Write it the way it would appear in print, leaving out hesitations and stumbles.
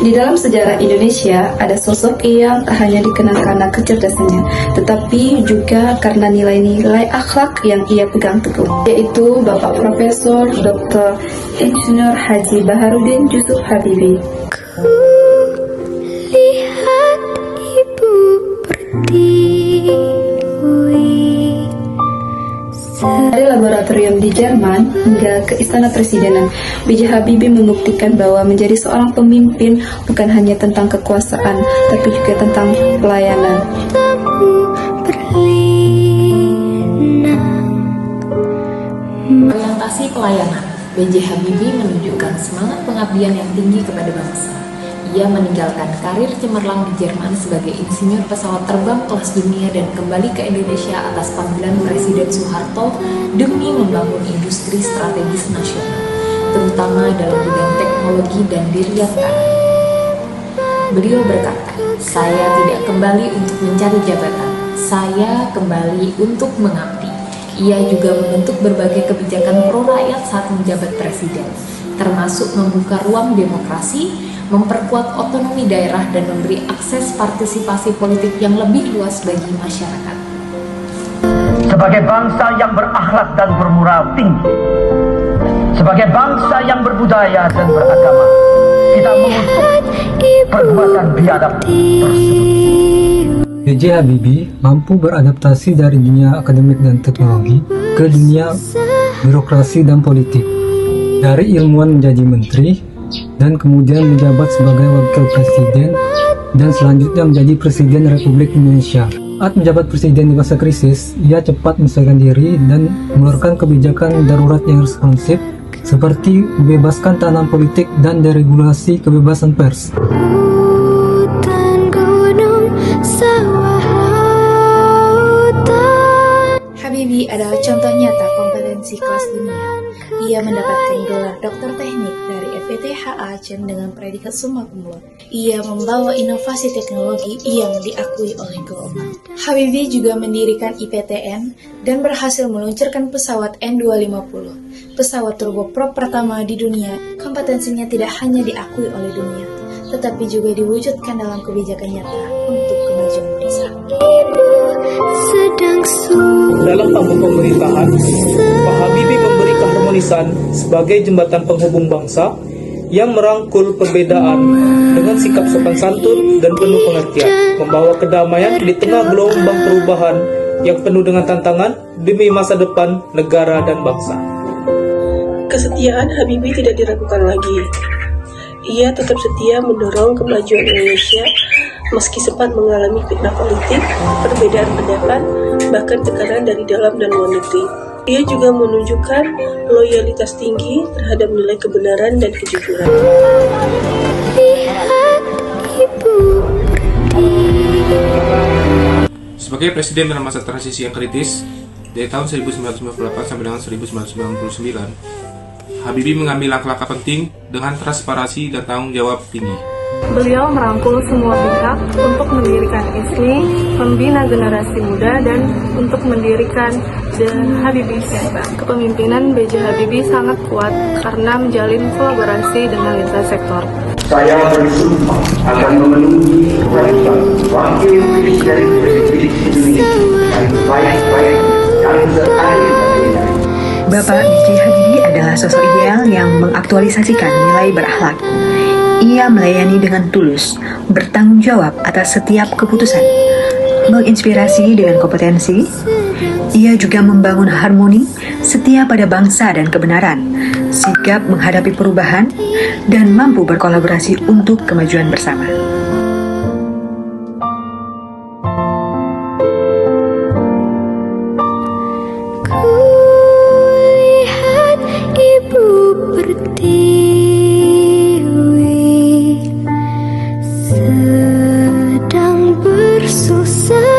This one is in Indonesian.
Di dalam sejarah Indonesia, ada sosok yang tak hanya dikenal karena kecerdasannya, tetapi juga karena nilai-nilai akhlak yang ia pegang teguh, yaitu Bapak Profesor Dr. Insinyur Haji Baharudin Yusuf Habibie. Lihat ibu pertiwi. Dari laboratorium di Jerman hingga ke Istana Presidenan, B.J. Habibie membuktikan bahwa menjadi seorang pemimpin bukan hanya tentang kekuasaan, tapi juga tentang pelayanan. Orientasi pelayanan, B.J. Habibie menunjukkan semangat pengabdian yang tinggi kepada bangsa. Ia meninggalkan karir cemerlang di Jerman sebagai insinyur pesawat terbang kelas dunia dan kembali ke Indonesia atas panggilan Presiden Soeharto demi membangun industri strategis nasional, terutama dalam bidang teknologi dan dirgantara. Beliau berkata, "Saya tidak kembali untuk mencari jabatan, saya kembali untuk mengabdi." Ia juga membentuk berbagai kebijakan pro rakyat saat menjabat presiden, termasuk membuka ruang demokrasi, memperkuat otonomi daerah, dan memberi akses partisipasi politik yang lebih luas bagi masyarakat. Sebagai bangsa yang berakhlak dan bermoral tinggi, sebagai bangsa yang berbudaya dan beragama, kita mengutuk perbuatan biadab tersebut. B.J. Habibie mampu beradaptasi dari dunia akademik dan teknologi ke dunia birokrasi dan politik. Dari ilmuwan menjadi menteri, dan kemudian menjabat sebagai wakil presiden, dan selanjutnya menjadi Presiden Republik Indonesia. Saat menjabat presiden di masa krisis, ia cepat menyesuaikan diri dan mengeluarkan kebijakan darurat yang responsif, seperti membebaskan tahanan politik dan deregulasi kebebasan pers. Habibie adalah contoh nyata kompetensi kelas dunia. Ia mendapatkan gelar doktor teknik dari FPTH Aceh dengan predikat summa cum laude. Ia membawa inovasi teknologi yang diakui oleh global. Habibie juga mendirikan IPTN dan berhasil meluncurkan pesawat N250, pesawat turboprop pertama di dunia. Kompetensinya tidak hanya diakui oleh dunia, tetapi juga diwujudkan dalam kebijakan nyata untuk kemajuan bangsa. Dalam panggung pemerintahan, Pak Habibie memberi keharmonisan sebagai jembatan penghubung bangsa yang merangkul perbedaan dengan sikap sopan santun dan penuh pengertian, membawa kedamaian di tengah gelombang perubahan yang penuh dengan tantangan demi masa depan negara dan bangsa. Kesetiaan Habibie tidak diragukan lagi. Ia tetap setia mendorong kemajuan Indonesia meski sempat mengalami fitnah politik, perbedaan pendapat, bahkan tekanan dari dalam dan luar negeri. Ia juga menunjukkan loyalitas tinggi terhadap nilai kebenaran dan kejujuran. Sebagai presiden dalam masa transisi yang kritis dari tahun 1998 sampai dengan 1999, Habibie mengambil langkah-langkah penting dengan transparansi dan tanggung jawab tinggi. Beliau merangkul semua pihak untuk mendirikan ISMI, membina generasi muda, dan untuk mendirikan The Habibie Center. Kepemimpinan B.J. Habibie sangat kuat karena menjalin kolaborasi dengan lintas sektor. Saya bersumpah akan memenuhi kewajiban wakil presiden Republik Indonesia yang baik-baik dan beradil. Bapak B.J. Habibie adalah sosok ideal yang mengaktualisasikan nilai berakhlak. Ia melayani dengan tulus, bertanggung jawab atas setiap keputusan, menginspirasi dengan kompetensi. Ia juga membangun harmoni setia pada bangsa dan kebenaran, sigap menghadapi perubahan, dan mampu berkolaborasi untuk kemajuan bersama. Kulihat ibu pertiwi sedang bersusah.